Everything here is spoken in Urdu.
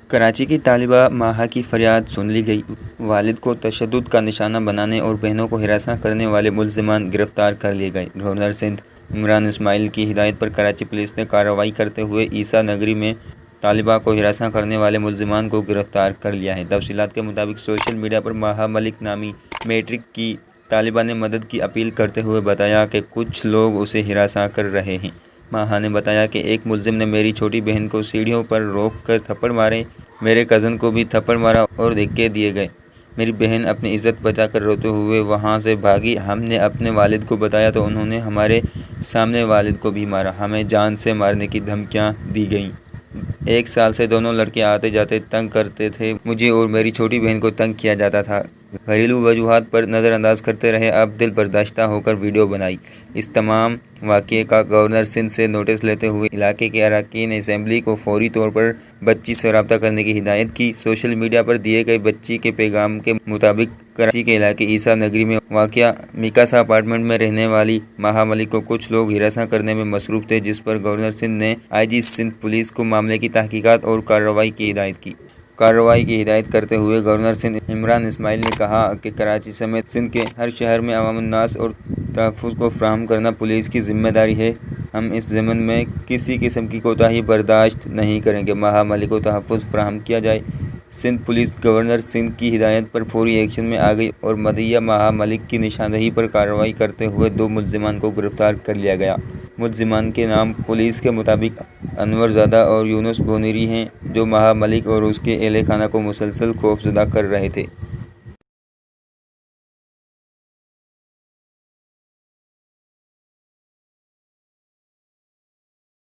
کراچی کی طالبہ ماہا کی فریاد سن لی گئی۔ والد کو تشدد کا نشانہ بنانے اور بہنوں کو ہراساں کرنے والے ملزمان گرفتار کر لیے گئے۔ گورنر سندھ عمران اسماعیل کی ہدایت پر کراچی پولیس نے کارروائی کرتے ہوئے عیسیٰ نگری میں طالبہ کو ہراساں کرنے والے ملزمان کو گرفتار کر لیا ہے۔ تفصیلات کے مطابق سوشل میڈیا پر ماہا ملک نامی میٹرک کی طالبہ نے مدد کی اپیل کرتے ہوئے بتایا کہ کچھ لوگ اسے ہراساں کر رہے ہیں۔ ماہا نے بتایا کہ ایک ملزم نے میری چھوٹی بہن کو سیڑھیوں پر روک کر تھپڑ مارے، میرے کزن کو بھی تھپڑ مارا اور دھکے دیے گئے۔ میری بہن اپنی عزت بچا کر روتے ہوئے وہاں سے بھاگی۔ ہم نے اپنے والد کو بتایا تو انہوں نے ہمارے سامنے والد کو بھی مارا۔ ہمیں جان سے مارنے کی دھمکیاں دی گئیں۔ 1 سال سے دونوں لڑکے آتے جاتے تنگ کرتے تھے، مجھے اور میری چھوٹی بہن کو تنگ کیا جاتا تھا۔ گھریلو وجوہات پر نظر انداز کرتے رہے، اب دل برداشتہ ہو کر ویڈیو بنائی۔ اس تمام واقعے کا گورنر سندھ سے نوٹس لیتے ہوئے علاقے کے اراکین اسمبلی کو فوری طور پر بچی سے رابطہ کرنے کی ہدایت کی۔ سوشل میڈیا پر دیے گئے بچی کے پیغام کے مطابق کراچی کے علاقے عیسیٰ نگری میں واقع میکاسا اپارٹمنٹ میں رہنے والی ماہا ملک کو کچھ لوگ ہراساں کرنے میں مصروف تھے، جس پر گورنر سندھ نے آئی جی سندھ پولیس کو معاملے کی تحقیقات اور کارروائی کی ہدایت کی۔ کارروائی کی ہدایت کرتے ہوئے گورنر سندھ عمران اسماعیل نے کہا کہ کراچی سمیت سندھ کے ہر شہر میں عوام الناس اور تحفظ کو فراہم کرنا پولیس کی ذمہ داری ہے۔ ہم اس ضمن میں کسی قسم کی کوتاہی برداشت نہیں کریں گے۔ ماہا ملک کو تحفظ فراہم کیا جائے۔ سندھ پولیس گورنر سندھ کی ہدایت پر فوری ایکشن میں آ گئی اور مدعیہ ماہا ملک کی نشاندہی پر کارروائی کرتے ہوئے 2 ملزمان کو گرفتار کر لیا گیا۔ ملزمان کے نام پولیس کے مطابق انور زادہ اور یونس بھونیری ہیں، جو ماہا ملک اور اس کے اہل خانہ کو مسلسل خوفزدہ کر رہے تھے۔